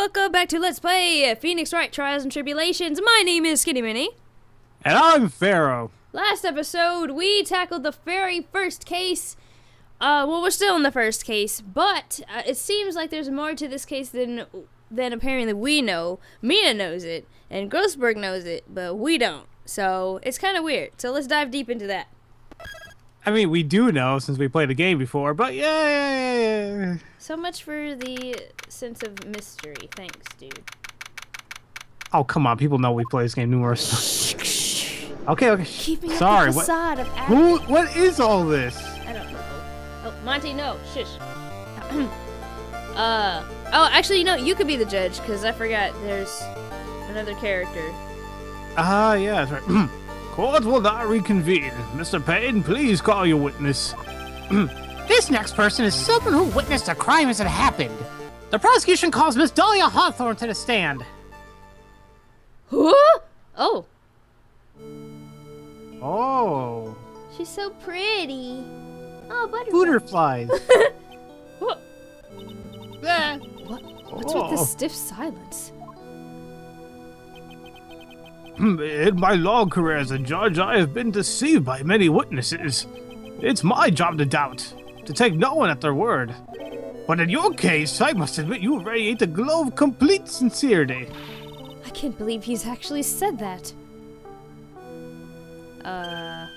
welcome back to Let's Play Phoenix Wright Trials and Tribulations. My name is SkiniMini. And I'm Pharaoh. Last episode, we tackled the very first case. Well, we're still in the first case, but it seems like there's more to this case than apparently we know. Mina knows it, and Grossberg knows it, but we don't. So, it's kind of weird. So, let's dive deep into that. I mean, we do know since we played the game before, but yeah. So much for the sense of mystery. Thanks, dude. Oh, come on. People know we play this game numerous times. Okay. Keeping Sorry, up the facade of what is all this? I don't know. Oh, Monty, no. Shush. Oh, actually, you could be the judge, because I forgot there's another character. Yeah, that's right. Court will not reconvene. Mr. Payne, please call your witness. This next person is someone who witnessed a crime as it happened. The prosecution calls Miss Dahlia Hawthorne to the stand. Huh? Oh. Oh. She's so pretty. Oh, Butterflies. What? What's with this stiff silence? In my long career as a judge, I have been deceived by many witnesses. It's my job to doubt, to take no one at their word. But in your case, I must admit you radiate the glow of complete sincerity. I can't believe he's actually said that. Now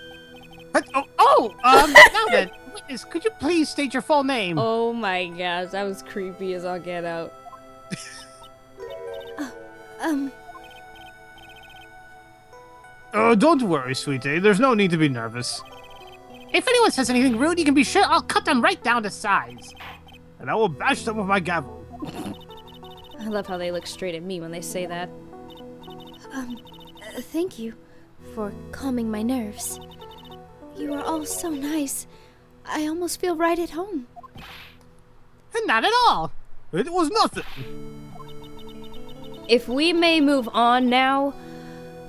then, witness, could you please state your full name? Oh my gosh, that was creepy as all get out. Don't worry, sweetie. There's no need to be nervous. If anyone says anything rude, you can be sure I'll cut them right down to size. And I will bash them with my gavel. I love how they look straight at me when they say that. Thank you for calming my nerves. You are all so nice. I almost feel right at home. Not at all. It was nothing. If we may move on now,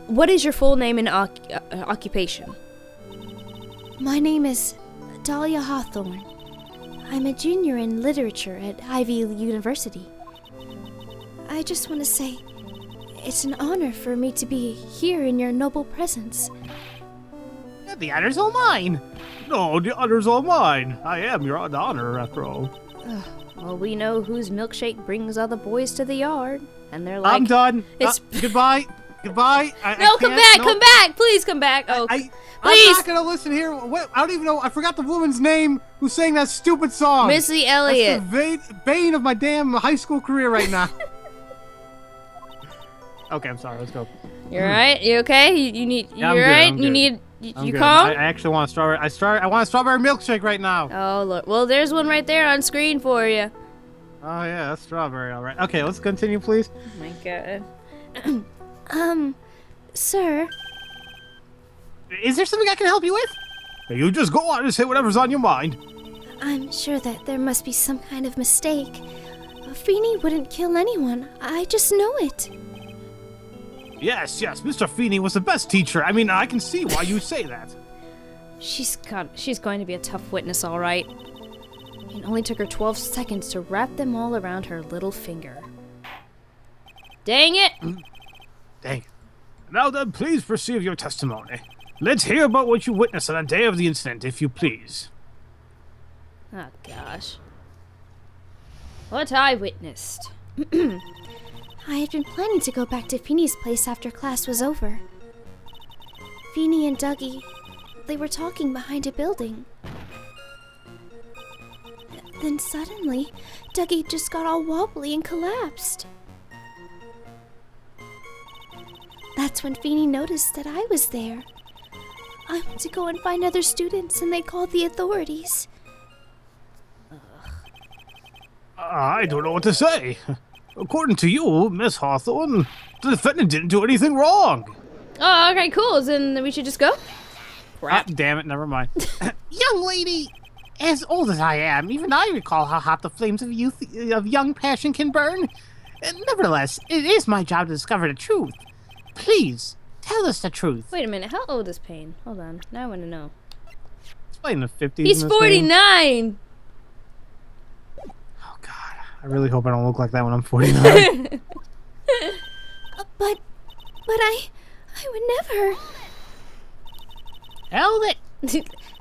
what is your full name and occupation? My name is Dahlia Hawthorne. I'm a junior in literature at Ivy University. I just want to say, it's an honor for me to be here in your noble presence. The honor's all mine. No, the honor's all mine. I am your honor, after all. Well, we know whose milkshake brings all the boys to the yard. And they're like... I'm done. It's... Goodbye. Goodbye. Come back. Please come back. Oh, I'm please. not going to listen here. I don't even know. I forgot the woman's name who sang that stupid song. Missy Elliott. That's the bane of my damn high school career right now. Okay, I'm sorry. Let's go. You alright? You okay? You alright? You calm? I actually want a strawberry. I want a strawberry milkshake right now. Oh, look. Well, there's one right there on screen for you. Oh, yeah, that's strawberry. All right. Okay, let's continue, please. Oh, my God. Sir? Is there something I can help you with? You just go on and say whatever's on your mind. I'm sure that there must be some kind of mistake. Feeney wouldn't kill anyone. I just know it. Yes, Mr. Feeney was the best teacher. I mean, I can see why you say that. She's going to be a tough witness, all right. It only took her 12 seconds to wrap them all around her little finger. Dang it! Dang. Now then, please proceed with your testimony. Let's hear about what you witnessed on the day of the incident, if you please. Oh, gosh. What I witnessed. I had been planning to go back to Feeney's place after class was over. Feeney and Dougie, they were talking behind a building. Then suddenly, Dougie just got all wobbly and collapsed. That's when Feeney noticed that I was there. I went to go and find other students, and they called the authorities. I don't know what to say. According to you, Miss Hawthorne, the defendant didn't do anything wrong. Oh, okay, cool. Then we should just go? Crap. Damn it, never mind. Young lady, as old as I am, even I recall how hot the flames of young passion can burn. Nevertheless, it is my job to discover the truth. Please, tell us the truth. Wait a minute, how old is Payne? Hold on, now I want to know. He's playing the 50s. He's 49! Oh, God. I really hope I don't look like that when I'm 49. But I would never. Held it.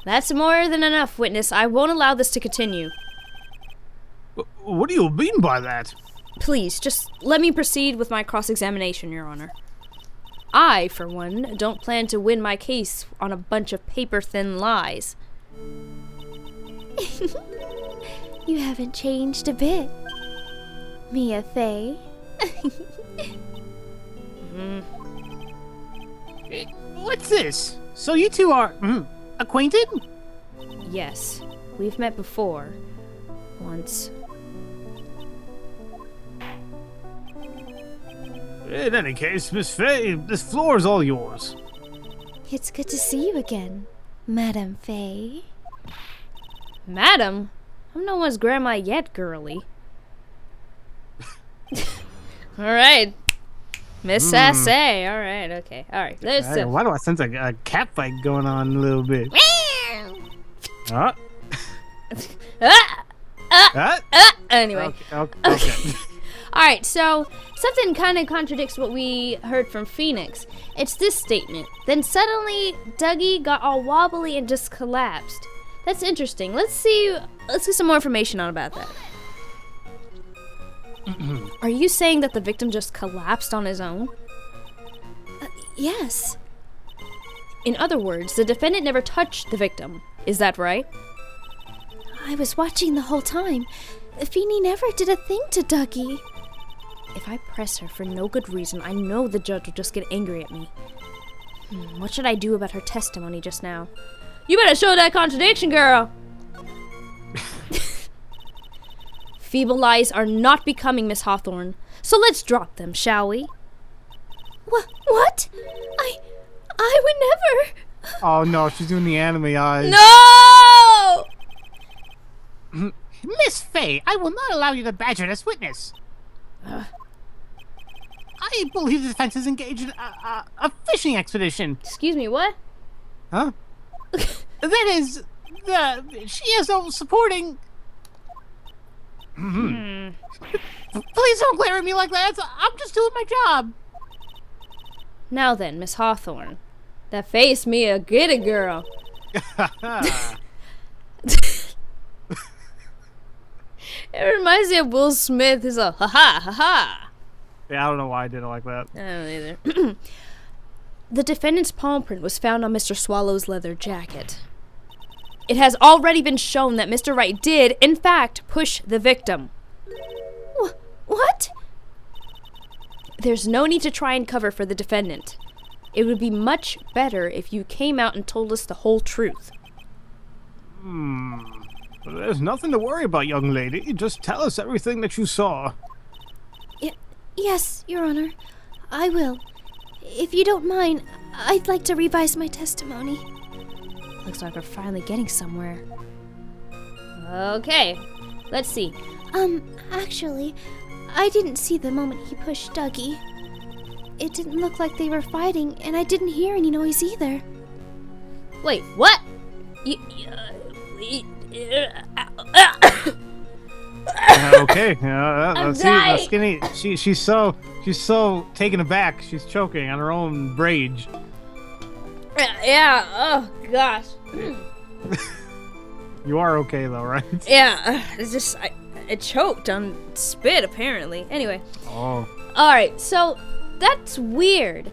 That's more than enough, witness. I won't allow this to continue. What do you mean by that? Please, just let me proceed with my cross-examination, Your Honor. I, for one, don't plan to win my case on a bunch of paper-thin lies. You haven't changed a bit, Mia Fey. What's this? So you two are acquainted? Yes, we've met before. Once. In any case, Miss Fey, this floor is all yours. It's good to see you again, Madame Fey. Madam? I'm no one's grandma yet, girly. Alright. Miss Sassy. Alright, okay. Alright. Hey, why do I sense a cat fight going on a little bit? Anyway. Okay. Alright, so something kind of contradicts what we heard from Phoenix. It's this statement. Then suddenly, Dougie got all wobbly and just collapsed. That's interesting. Let's get some more information on about that. Are you saying that the victim just collapsed on his own? Yes. In other words, the defendant never touched the victim. Is that right? I was watching the whole time. Feeny never did a thing to Dougie. If I press her for no good reason, I know the judge will just get angry at me. What should I do about her testimony just now? You better show that contradiction, girl! Feeble lies are not becoming, Miss Hawthorne. So let's drop them, shall we? What? I would never. Oh no, she's doing the anime eyes. No! Miss Fey, I will not allow you to badger this witness. I believe the defense is engaged in a fishing expedition. Excuse me, what? Huh? That is, she has no supporting. Please don't glare at me like that. I'm just doing my job. Now then, Miss Hawthorne. That face me a giddy girl. It reminds me of Will Smith. He's a ha-ha, ha-ha. Yeah, I don't know why I did it like that. I don't either. The defendant's palm print was found on Mr. Swallow's leather jacket. It has already been shown that Mr. Wright did, in fact, push the victim. What? There's no need to try and cover for the defendant. It would be much better if you came out and told us the whole truth. There's nothing to worry about, young lady. Just tell us everything that you saw. Yes, Your Honor. I will. If you don't mind, I'd like to revise my testimony. Looks like we're finally getting somewhere. Okay, let's see. Actually, I didn't see the moment he pushed Dougie. It didn't look like they were fighting, and I didn't hear any noise either. Wait, what? Okay, let's see. Skinny, she's so taken aback. She's choking on her own rage. Yeah. Oh gosh. You are okay though, right? Yeah. It's just I choked on spit apparently. Anyway. Oh. All right. So that's weird.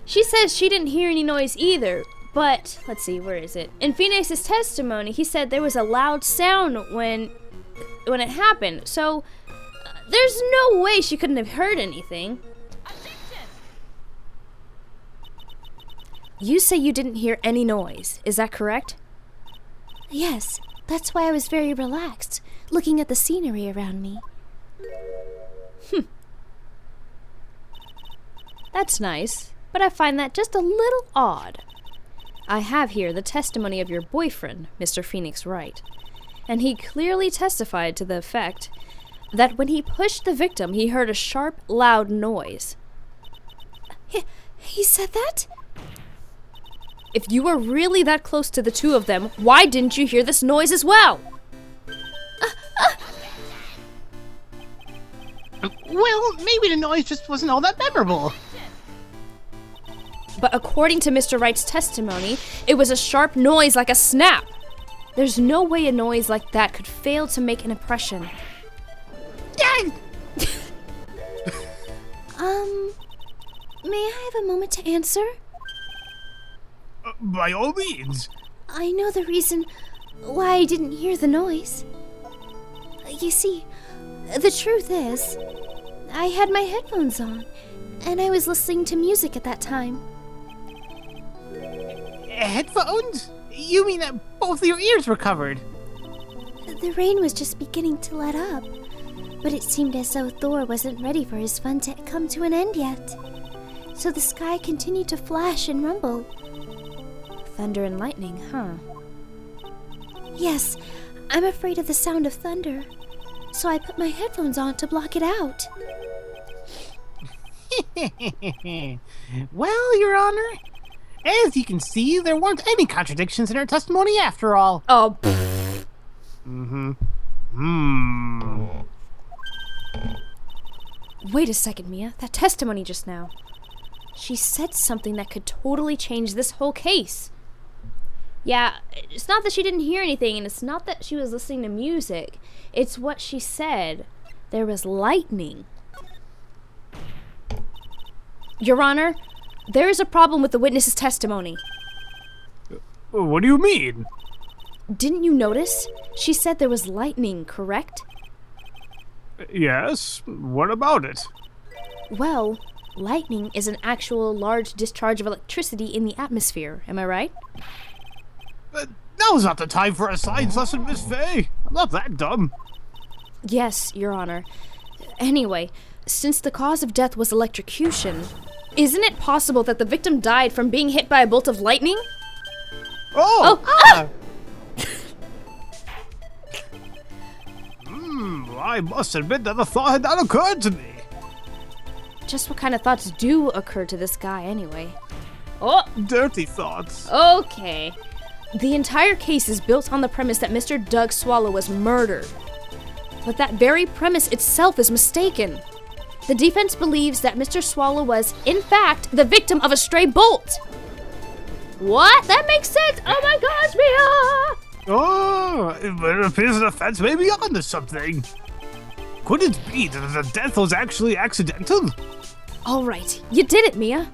She says she didn't hear any noise either. But let's see, where is it? In Phoenix's testimony, he said there was a loud sound when it happened. So there's no way she couldn't have heard anything. You say you didn't hear any noise. Is that correct? Yes, that's why I was very relaxed, looking at the scenery around me. That's nice, but I find that just a little odd. I have here the testimony of your boyfriend, Mr. Phoenix Wright, and he clearly testified to the effect that when he pushed the victim, he heard a sharp, loud noise. He said that? If you were really that close to the two of them, why didn't you hear this noise as well? Well, maybe the noise just wasn't all that memorable. But according to Mr. Wright's testimony, it was a sharp noise like a snap. There's no way a noise like that could fail to make an impression. May I have a moment to answer? By all means. I know the reason why I didn't hear the noise. You see, the truth is, I had my headphones on, and I was listening to music at that time. Headphones? You mean that both your ears were covered? The rain was just beginning to let up, but it seemed as though Thor wasn't ready for his fun to come to an end yet. So the sky continued to flash and rumble. Thunder and lightning, huh? Yes, I'm afraid of the sound of thunder, so I put my headphones on to block it out. Well, Your Honor, as you can see, there weren't any contradictions in her testimony after all. Oh, Wait a second, Mia. That testimony just now. She said something that could totally change this whole case. Yeah, it's not that she didn't hear anything, and it's not that she was listening to music. It's what she said. There was lightning. Your Honor, there is a problem with the witness's testimony. What do you mean? Didn't you notice? She said there was lightning, correct? Yes, what about it? Well, lightning is an actual large discharge of electricity in the atmosphere, am I right? Now's not the time for a science lesson, Miss Fay. I'm not that dumb. Yes, Your Honor. Anyway, since the cause of death was electrocution, isn't it possible that the victim died from being hit by a bolt of lightning? I must admit that the thought had not occurred to me. Just what kind of thoughts do occur to this guy, anyway? Dirty thoughts. Okay. The entire case is built on the premise that Mr. Doug Swallow was murdered. But that very premise itself is mistaken. The defense believes that Mr. Swallow was, in fact, the victim of a stray bolt. What? That makes sense! Oh my gosh, Mia! Oh, but it appears the defense may be onto something. Could it be that the death was actually accidental? All right, you did it, Mia.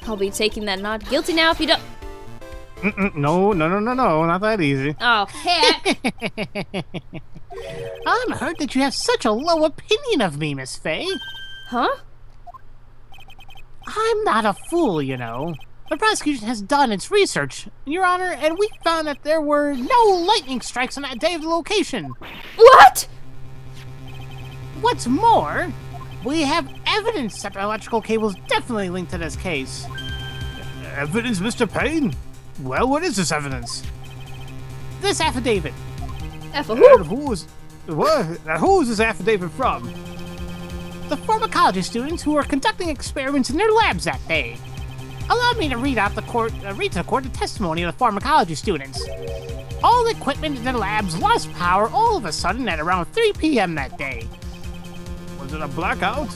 I'll be taking that not guilty now if you don't... No, not that easy. Oh, heck. I'm hurt that you have such a low opinion of me, Miss Fay. Huh? I'm not a fool, you know. The prosecution has done its research, Your Honor, and we found that there were no lightning strikes on that day of the location. What? What's more, we have evidence that the electrical cable is definitely linked to this case. Evidence, Mr. Payne? Well, what is this evidence? This affidavit. F a And who? who is this affidavit from? The pharmacology students who were conducting experiments in their labs that day. Allow me to read to the court the testimony of the pharmacology students. All the equipment in their labs lost power all of a sudden at around 3 p.m. that day. Was it a blackout?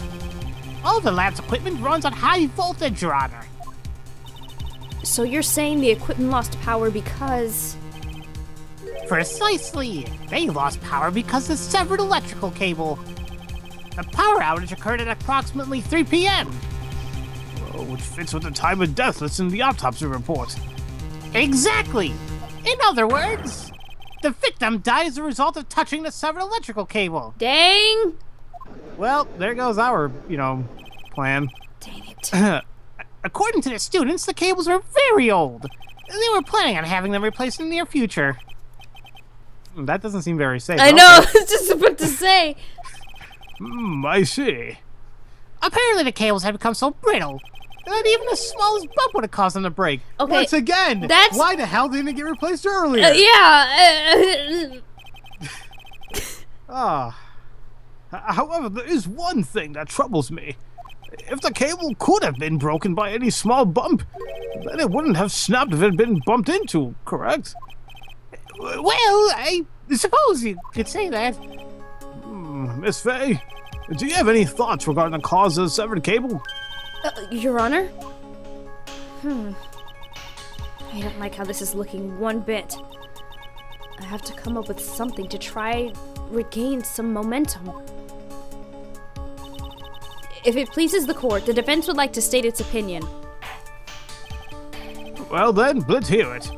All the lab's equipment runs on high voltage, Your Honor. So you're saying the equipment lost power because... Precisely. They lost power because of the severed electrical cable. The power outage occurred at approximately 3 p.m. Well, which fits with the time of death listed in the autopsy report. Exactly. In other words, the victim died as a result of touching the severed electrical cable. Dang! Well, there goes our, plan. Dang it. According to the students, the cables are very old. They were planning on having them replaced in the near future. That doesn't seem very safe. I know, I was just about to say. I see. Apparently the cables had become so brittle that even the smallest bump would have caused them to break. Okay, Once again, that's- why the hell didn't it get replaced earlier? However, there is one thing that troubles me. If the cable could have been broken by any small bump, then it wouldn't have snapped if it had been bumped into, correct? Well, I suppose you could say that. Miss Fay, Do you have any thoughts regarding the cause of the severed cable? Your Honor? I don't like how this is looking one bit. I have to come up with something to try regain some momentum. If it pleases the court, the defense would like to state its opinion. Well then, let's hear it.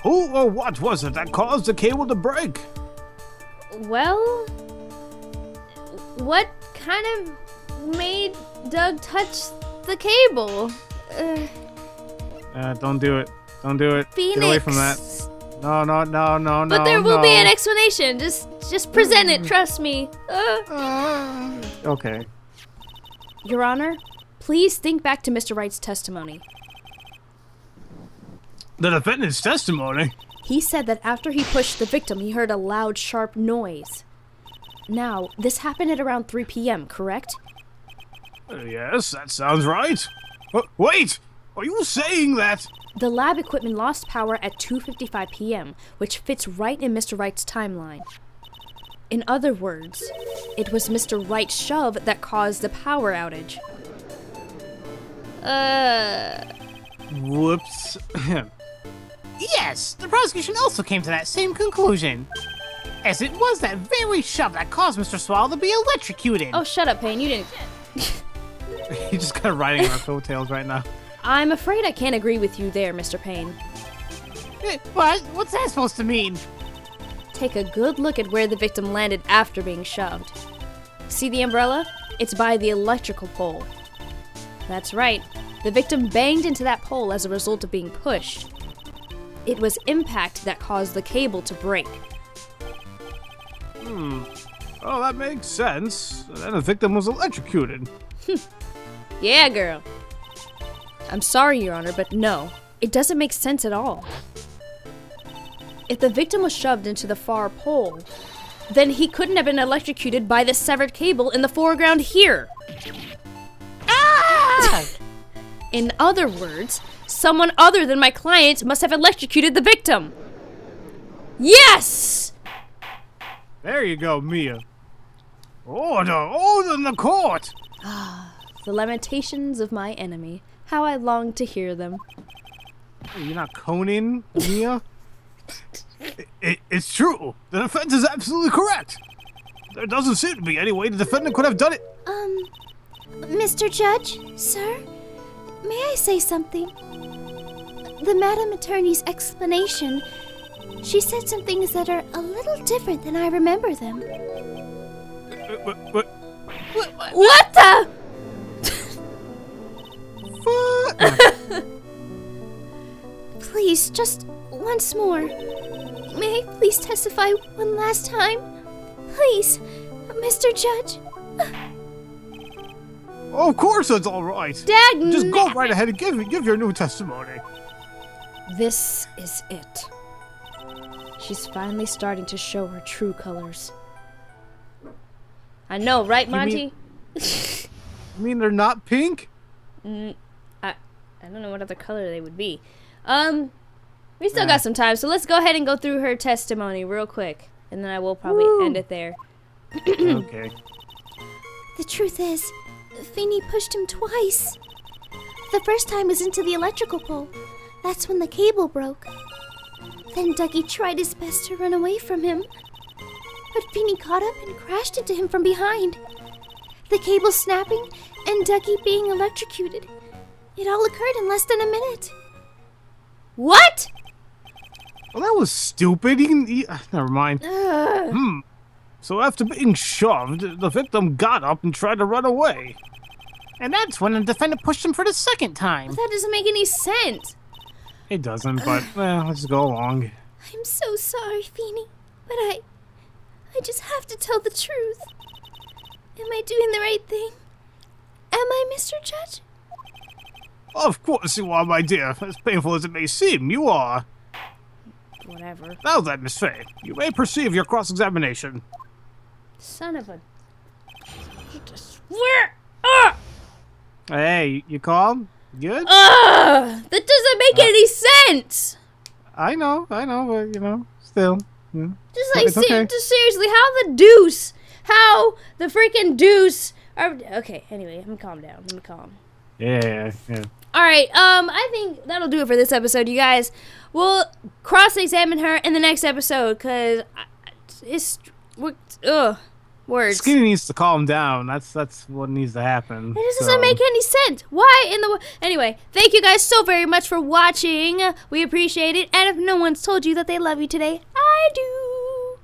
Who or what was it that caused the cable to break? Well, what kind of made Doug touch the cable? Don't do it. Don't do it. Phoenix. Get away from that. No. But there will be an explanation. Just present it. Trust me. Okay. Your Honor, please think back to Mr. Wright's testimony. The defendant's testimony? He said that after he pushed the victim, he heard a loud, sharp noise. Now, this happened at around 3 p.m., correct? Yes, that sounds right. Wait! Are you saying that? The lab equipment lost power at 2:55 p.m., which fits right in Mr. Wright's timeline. In other words, it was Mr. Wright's shove that caused the power outage. Whoops. Yes, the prosecution also came to that same conclusion. As it was that very shove that caused Mr. Swallow to be electrocuted. Oh, shut up, Payne. You didn't... You're just kind of riding on our coattails right now. I'm afraid I can't agree with you there, Mr. Payne. What? What's that supposed to mean? Take a good look at where the victim landed after being shoved. See the umbrella? It's by the electrical pole. That's right. The victim banged into that pole as a result of being pushed. It was impact that caused the cable to break. Oh, that makes sense. Then the victim was electrocuted. Yeah, girl. I'm sorry, Your Honor, but no. It doesn't make sense at all. If the victim was shoved into the far pole, then he couldn't have been electrocuted by the severed cable in the foreground here. Ah! In other words, someone other than my client must have electrocuted the victim. Yes! There you go, Mia. Order in the court! The lamentations of my enemy. How I long to hear them. You're not Conan, Mia? It's true. The defense is absolutely correct. There doesn't seem to be any way the defendant could have done it. Mr. Judge, sir, may I say something? The Madam Attorney's explanation, she said some things that are a little different than I remember them. What the? Please, just once more. May I please testify one last time? Please, Mr. Judge. Of course it's all right. Just go right ahead and give your new testimony. This is it. She's finally starting to show her true colors. I know, right, Monty? You mean they're not pink? I don't know what other color they would be. We still got some time, so let's go ahead and go through her testimony real quick. And then I will probably end it there. Okay. The truth is, Feeney pushed him twice. The first time was into the electrical pole. That's when the cable broke. Then Dougie tried his best to run away from him. But Feeney caught up and crashed into him from behind. The cable snapping and Dougie being electrocuted. It all occurred in less than a minute. What? Well, that was stupid. Never mind. So after being shoved, the victim got up and tried to run away. And that's when the defendant pushed him for the second time. That doesn't make any sense. It doesn't, but let's go along. I'm so sorry, Feeney, but I just have to tell the truth. Am I doing the right thing? Am I, Mr. Judge? Of course you are, my dear. As painful as it may seem, you are. Whatever. Now then, Miss Faye, you may perceive your cross-examination. Son of a... Hey, you calm? Good? That doesn't make any sense! I know, but, still. Just like, It's okay. just seriously, how the freaking deuce are, okay, anyway, I'm calm down. I'm calm. Yeah. All right, I think that'll do it for this episode, you guys. We'll cross-examine her in the next episode, because words. Skinny needs to calm down. That's what needs to happen. It just doesn't make any sense. Why in the... Anyway, thank you guys so very much for watching. We appreciate it. And if no one's told you that they love you today, I do.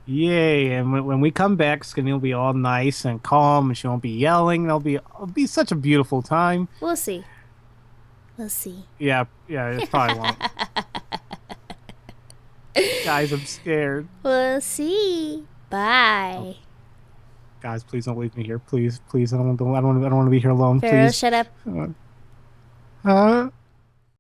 Yay, and when we come back, Skinny will be all nice and calm, and she won't be yelling. It'll be such a beautiful time. We'll see. We'll see. Yeah, it probably won't. Guys, I'm scared. We'll see. Bye. Guys, please don't leave me here. Please, I don't want to be here alone. Pharaoh, Please. shut up. Huh?